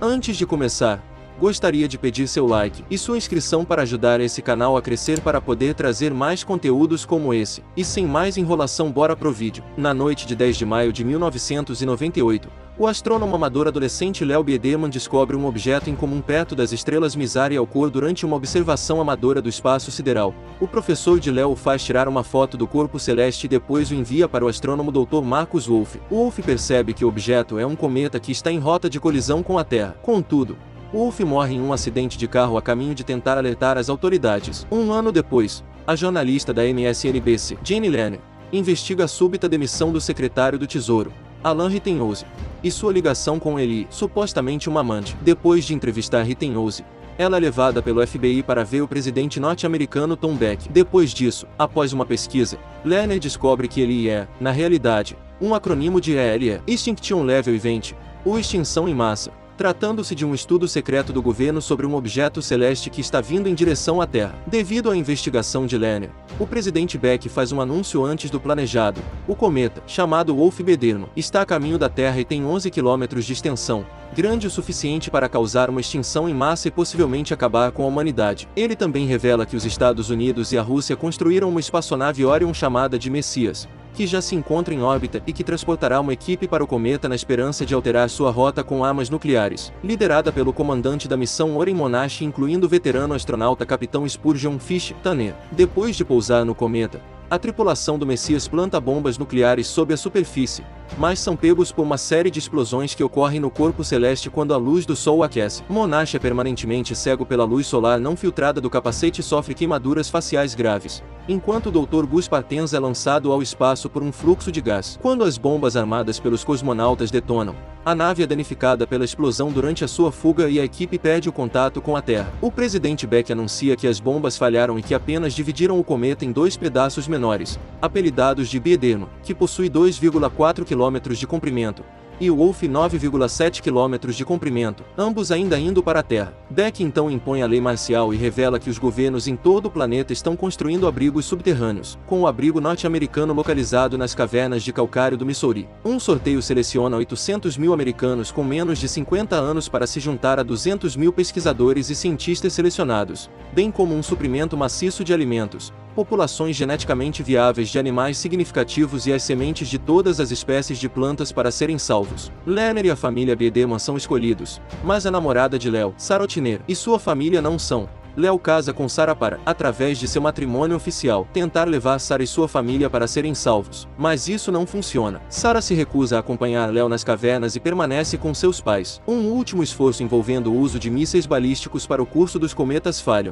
Antes de começar, gostaria de pedir seu like e sua inscrição para ajudar esse canal a crescer para poder trazer mais conteúdos como esse. E sem mais enrolação, bora pro vídeo. Na noite de 10 de maio de 1998, o astrônomo amador adolescente Leo Biederman descobre um objeto incomum perto das estrelas Mizar e Alcor durante uma observação amadora do espaço sideral. O professor de Leo o faz tirar uma foto do corpo celeste e depois o envia para o astrônomo Dr. Marcus Wolf. Wolf percebe que o objeto é um cometa que está em rota de colisão com a Terra. Contudo, Wolf morre em um acidente de carro a caminho de tentar alertar as autoridades. Um ano depois, a jornalista da MSNBC, Jane Lerner, investiga a súbita demissão do secretário do Tesouro, Alan Rittenhouse, e sua ligação com Eli, supostamente uma amante. Depois de entrevistar Rittenhouse, ela é levada pelo FBI para ver o presidente norte-americano Tom Beck. Depois disso, após uma pesquisa, Lerner descobre que Eli é, na realidade, um acrônimo de ELE, Extinction Level Event, ou extinção em massa, tratando-se de um estudo secreto do governo sobre um objeto celeste que está vindo em direção à Terra. Devido à investigação de Lerner, o presidente Beck faz um anúncio antes do planejado. O cometa, chamado Wolf Biederman, está a caminho da Terra e tem 11 quilômetros de extensão, grande o suficiente para causar uma extinção em massa e possivelmente acabar com a humanidade. Ele também revela que os Estados Unidos e a Rússia construíram uma espaçonave Orion chamada de Messias, que já se encontra em órbita e que transportará uma equipe para o cometa na esperança de alterar sua rota com armas nucleares. Liderada pelo comandante da missão Oren Monash, incluindo o veterano astronauta Capitão Spurgeon Fish Tanner. Depois de pousar no cometa, a tripulação do Messias planta bombas nucleares sob a superfície, mas são pegos por uma série de explosões que ocorrem no corpo celeste quando a luz do Sol aquece. Monash é permanentemente cego pela luz solar não filtrada do capacete e sofre queimaduras faciais graves, enquanto o Dr. Gus Partenza é lançado ao espaço por um fluxo de gás. Quando as bombas armadas pelos cosmonautas detonam, a nave é danificada pela explosão durante a sua fuga e a equipe perde o contato com a Terra. O presidente Beck anuncia que as bombas falharam e que apenas dividiram o cometa em dois pedaços menores, apelidados de Biederman, que possui 2,4 km de comprimento, e o Wolf 9,7 km de comprimento, ambos ainda indo para a Terra. Beck então impõe a lei marcial e revela que os governos em todo o planeta estão construindo abrigos subterrâneos, com o abrigo norte-americano localizado nas cavernas de calcário do Missouri. Um sorteio seleciona 800 mil americanos com menos de 50 anos para se juntar a 200 mil pesquisadores e cientistas selecionados, bem como um suprimento maciço de alimentos, populações geneticamente viáveis de animais significativos e as sementes de todas as espécies de plantas para serem salvos. Lerner e a família Biederman são escolhidos, mas a namorada de Leo, Sarah Otiner, e sua família não são. Leo casa com Sarah para, através de seu matrimônio oficial, tentar levar Sarah e sua família para serem salvos. Mas isso não funciona. Sarah se recusa a acompanhar Leo nas cavernas e permanece com seus pais. Um último esforço envolvendo o uso de mísseis balísticos para o curso dos cometas falha.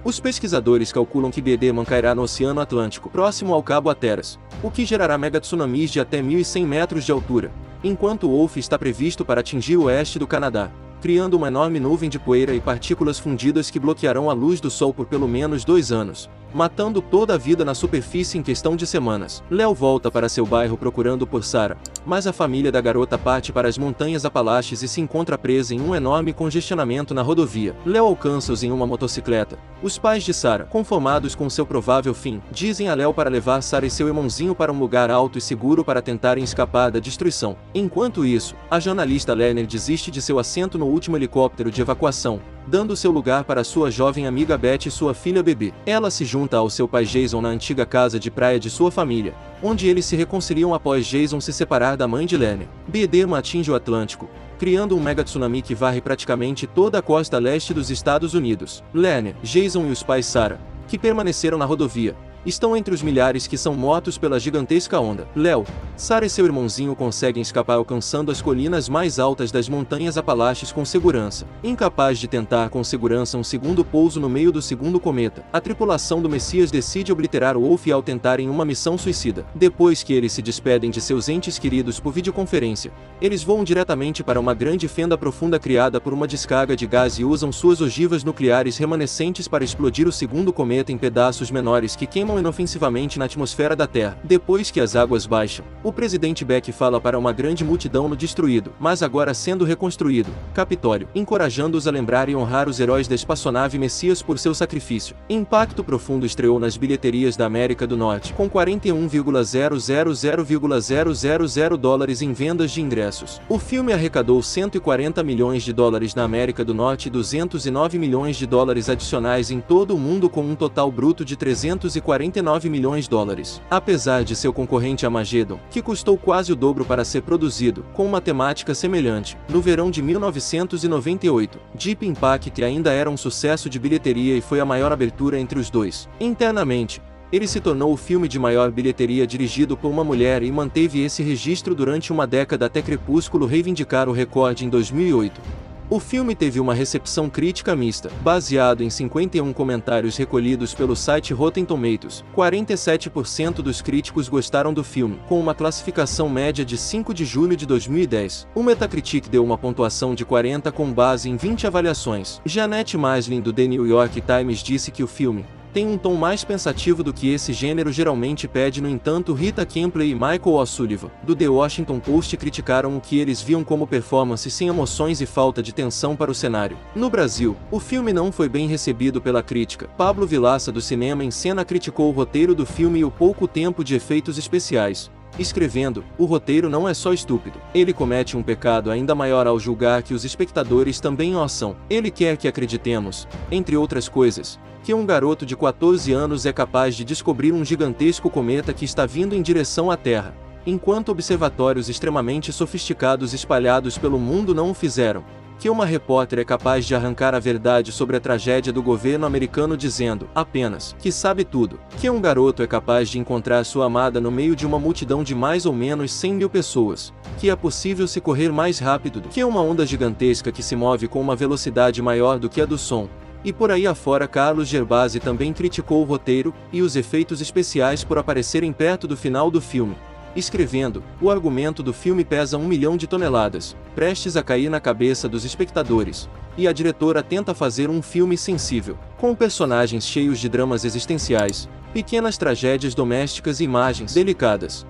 Os pesquisadores calculam que Biederman cairá no Oceano Atlântico, próximo ao Cabo Hatteras, o que gerará megatsunamis de até 1.100 metros de altura, enquanto o Wolf está previsto para atingir o oeste do Canadá, criando uma enorme nuvem de poeira e partículas fundidas que bloquearão a luz do Sol por pelo menos 2 anos, matando toda a vida na superfície em questão de semanas. Leo volta para seu bairro procurando por Sarah, mas a família da garota parte para as montanhas Apalaches e se encontra presa em um enorme congestionamento na rodovia. Leo alcança-os em uma motocicleta. Os pais de Sarah, conformados com seu provável fim, dizem a Leo para levar Sarah e seu irmãozinho para um lugar alto e seguro para tentarem escapar da destruição. Enquanto isso, a jornalista Lerner desiste de seu assento no último helicóptero de evacuação, dando seu lugar para sua jovem amiga Beth e sua filha bebê. Ela se junta ao seu pai Jason na antiga casa de praia de sua família, onde eles se reconciliam após Jason se separar da mãe de Lerner. Biederman atinge o Atlântico, criando um megatsunami que varre praticamente toda a costa leste dos Estados Unidos. Lerner, Jason e os pais Sarah, que permaneceram na rodovia, estão entre os milhares que são mortos pela gigantesca onda. Leo, Sarah e seu irmãozinho conseguem escapar alcançando as colinas mais altas das montanhas Apalaches com segurança. Incapaz de tentar com segurança um segundo pouso no meio do segundo cometa, a tripulação do Messias decide obliterar o Wolf ao tentarem uma missão suicida. Depois que eles se despedem de seus entes queridos por videoconferência, eles voam diretamente para uma grande fenda profunda criada por uma descarga de gás e usam suas ogivas nucleares remanescentes para explodir o segundo cometa em pedaços menores que queimam queimam inofensivamente na atmosfera da Terra. Depois que as águas baixam, o presidente Beck fala para uma grande multidão no destruído, mas agora sendo reconstruído, Capitólio, encorajando-os a lembrar e honrar os heróis da espaçonave Messias por seu sacrifício. Impacto Profundo estreou nas bilheterias da América do Norte, com 41,000,000 dólares em vendas de ingressos. O filme arrecadou 140 milhões de dólares na América do Norte e 209 milhões de dólares adicionais em todo o mundo, com um total bruto de 349 milhões de dólares. Apesar de seu concorrente Armageddon, que custou quase o dobro para ser produzido, com uma temática semelhante, no verão de 1998, Deep Impact ainda era um sucesso de bilheteria e foi a maior abertura entre os dois. Internamente, ele se tornou o filme de maior bilheteria dirigido por uma mulher e manteve esse registro durante uma década até Crepúsculo reivindicar o recorde em 2008. O filme teve uma recepção crítica mista, baseado em 51 comentários recolhidos pelo site Rotten Tomatoes. 47% dos críticos gostaram do filme, com uma classificação média de 5 de julho de 2010. O Metacritic deu uma pontuação de 40 com base em 20 avaliações. Janet Maslin do The New York Times disse que o filme tem um tom mais pensativo do que esse gênero geralmente pede. No entanto, Rita Kempley e Michael O'Sullivan, do The Washington Post, criticaram o que eles viam como performance sem emoções e falta de tensão para o cenário. No Brasil, o filme não foi bem recebido pela crítica. Pablo Vilaça do Cinema em Cena criticou o roteiro do filme e o pouco tempo de efeitos especiais, escrevendo: "O roteiro não é só estúpido. Ele comete um pecado ainda maior ao julgar que os espectadores também o são. Ele quer que acreditemos, entre outras coisas, que um garoto de 14 anos é capaz de descobrir um gigantesco cometa que está vindo em direção à Terra, enquanto observatórios extremamente sofisticados espalhados pelo mundo não o fizeram. Que uma repórter é capaz de arrancar a verdade sobre a tragédia do governo americano dizendo apenas que sabe tudo. Que um garoto é capaz de encontrar sua amada no meio de uma multidão de mais ou menos 100 mil pessoas. Que é possível se correr mais rápido do que uma onda gigantesca que se move com uma velocidade maior do que a do som." E por aí afora. Carlos Gervasi também criticou o roteiro e os efeitos especiais por aparecerem perto do final do filme, escrevendo: "O argumento do filme pesa 1 milhão de toneladas, prestes a cair na cabeça dos espectadores, e a diretora tenta fazer um filme sensível, com personagens cheios de dramas existenciais, pequenas tragédias domésticas e imagens delicadas,